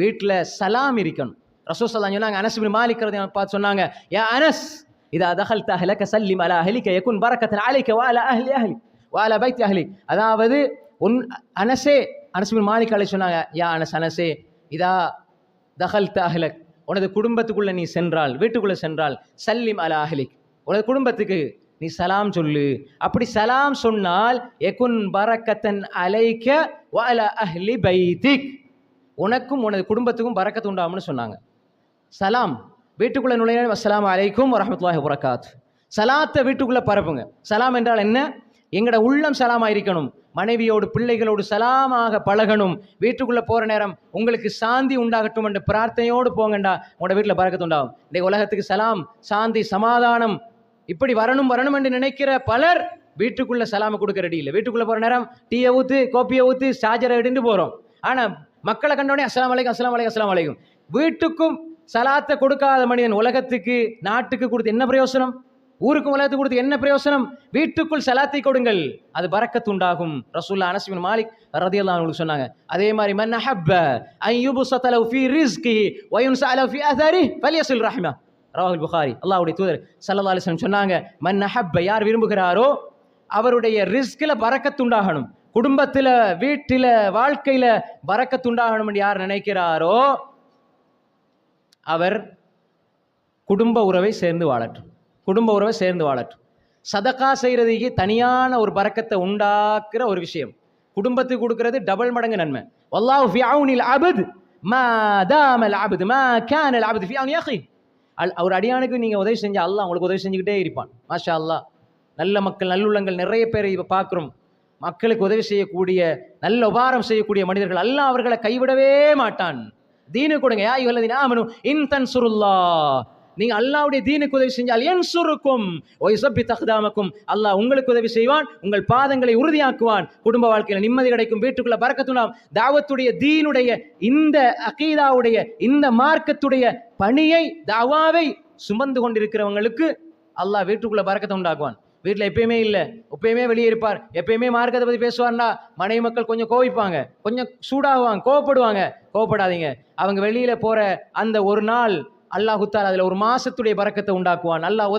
வீட்டில் சலாம் இருக்கணும். ரசூல் ஸல்லல்லாஹு அலைஹி சொன்னாங்க, அனஸ் இப்னு மாலிக் ரலியல்லாஹு பார்த்து சொன்னாங்க, யா அனஸ் இதா தகல்த அஹ்லக சல்லிம் அலா அஹ்லிக யகுன் பரக்கத்தன் அலைக வ அலா அஹ்லி அஹ்லிக் வ அலா பைத்தி அஹ்லிக். அதாவது அனஸே, அனஸ் இப்னு மாலிக் அலைஹி சொன்னாங்க, யா அனஸே இதா தகல்த அஹ்லக், உனது குடும்பத்துக்குள்ள நீ சென்றால், வீட்டுக்குள்ள சென்றால், சல்லிம் அலா அஹ்லிக், உனது குடும்பத்துக்கு நீ சலாம் சொல்லு. அப்படி சலாம் சொன்னால் யகுன் பரக்கத்தன் அலைக வ அலா அஹ்லி பைத்திக், உனக்கும் உனது குடும்பத்துக்கும் பரக்கத்து உண்டாகும்னு சொன்னாங்க. சலாம் வீட்டுக்குள்ள நுழைய, அஸ்ஸலாமு அலைக்கும் வரஹ்மத்துல்லாஹி வபரகாத்துஹு. சலாத்தை வீட்டுக்குள்ள பரப்புங்க. சலாம் என்றால் என்ன? எங்கட உள்ளம் சலாமா இருக்கணும். மனைவியோடு பிள்ளைகளோடு சலாமாக பழகணும். வீட்டுக்குள்ள போற நேரம் உங்களுக்கு சாந்தி உண்டாகட்டும் என்ற பிரார்த்தனையோடு போங்கண்டா உங்களோட வீட்டில் பரக்கத்து உண்டாகும். இந்த உலகத்துக்கு சலாம், சாந்தி, சமாதானம் இப்படி வரணும் வரணும் என்று நினைக்கிற பலர் வீட்டுக்குள்ள சலாம கொடுக்க ரெடி இல்லை. வீட்டுக்குள்ள போற நேரம் டீயை ஊத்து, கோப்பியை ஊத்து, சார்ஜரை எடுத்து போறோம். ஆனா மக்களை கண்டோடனே அஸ்ஸலாமு அலைக்கும், அஸ்ஸலாமு அலைக்கும், அஸ்ஸலாமு அலைக்கும். வீட்டுக்கும் சலாத்தை கொடுக்காத மனிதன் உலகத்துக்கு, நாட்டுக்கு கொடுத்து என்ன பிரயோசனம்? ஊருக்கும் உலகத்துக்கு கொடுத்து என்ன பிரயோசனம்? வீட்டுக்குள் சலாத்தை கொடுங்கள், அது பரக்கத்து உண்டாகும். ரசூலுல்லாஹ் அனஸ் இப்னு மாலிக் ரலியல்லாஹு அன்ஹு சொன்னாங்க. அதே மாதிரி மன் அஹப்ப அன் யுபஸத லஹு ஃபீ ரிஸ்கிஹி வ யுன்ஸஅ லஹு ஃபீ அஸரிஹி ஃபல்யஸில் ரஹ்மஹ். ரவாஹுல் புகாரி. அல்லாஹ்வுடைய தூதர் ஸல்லல்லாஹு அலைஹி வஸல்லம் சொன்னாங்க, மன் அஹப்ப, யார் விரும்புகிறாரோ அவருடைய ரிஸ்கில பரக்கத்து உண்டாகணும், குடும்பத்தில், வீட்டில், வாழ்க்கையில் பரக்கத்து உண்டாகணும் என்று யார் நினைக்கிறாரோ அவர் குடும்ப உறவை சேர்ந்து வாழட்டும், குடும்ப உறவை சேர்ந்து வாழட்டும். சதகா செய்கிறதுக்கு தனியான ஒரு பரக்கத்தை உண்டாக்குற ஒரு விஷயம். குடும்பத்துக்கு கொடுக்கறது டபுள் மடங்கு நன்மை. வல்லாஹு ஃபி அவுனில் அப்த் மா தாமல் அப்த் மா கானல் அப்த் ஃபி அவுனி அஹி. ஒரு அடியானுக்கு நீங்கள் உதவி செஞ்சா அல்லாஹ் உங்களுக்கு உதவி செஞ்சுக்கிட்டே இருப்பான். மாஷா அல்லாஹ். நல்ல மக்கள், நல்லுள்ளங்கள் நிறைய பேரை இப்போ பார்க்குறோம். மக்களுக்கு உதவி செய்யக்கூடிய, நல்ல உபகாரம் செய்யக்கூடிய மனிதர்கள், அல்லாஹ் அவர்களை கைவிடவே மாட்டான். தீனு கொடுங்க. யா அய்யுஹல்லதீன ஆமனு இன் தன்சுருல்லாஹ், நீங்க அல்லாஹ்வுடைய தீனுக்கு உதவி செஞ்சால் யன்சுருக்கும் வ யுஸப்பித் அக்தாமக்கும், அல்லாஹ் உங்களுக்கு உதவி செய்வான், உங்கள் பாதங்களை உறுதியாக்குவான். குடும்ப வாழ்க்கையில் நிம்மதி கிடைக்கும், வீட்டுக்குள்ள பரக்கத்துண்டாம். தாவத்துடைய, தீனுடைய, இந்த அகீதாவுடைய, இந்த மார்க்கத்துடைய பணியை, தாவாவை சுமந்து கொண்டிருக்கிறவங்களுக்கு அல்லாஹ் வீட்டுக்குள்ள பரக்கத்தை உண்டாக்குவான். வீட்டில் எப்பயுமே இல்லை, எப்பயுமே வெளியே இருப்பார், எப்பயுமே மார்க்கத்தை பற்றி பேசுவார்னா மனைவி மக்கள் கொஞ்சம் கோவிப்பாங்க, கொஞ்சம் சூடாகுவாங்க, கோவப்படுவாங்க. கோவப்படாதீங்க. அவங்க வெளியில போற அந்த ஒரு நாள் அல்லாஹ் தஆலா அதில் ஒரு மாசத்துடைய பரக்கத்தை உண்டாக்குவான். அல்லாஹ்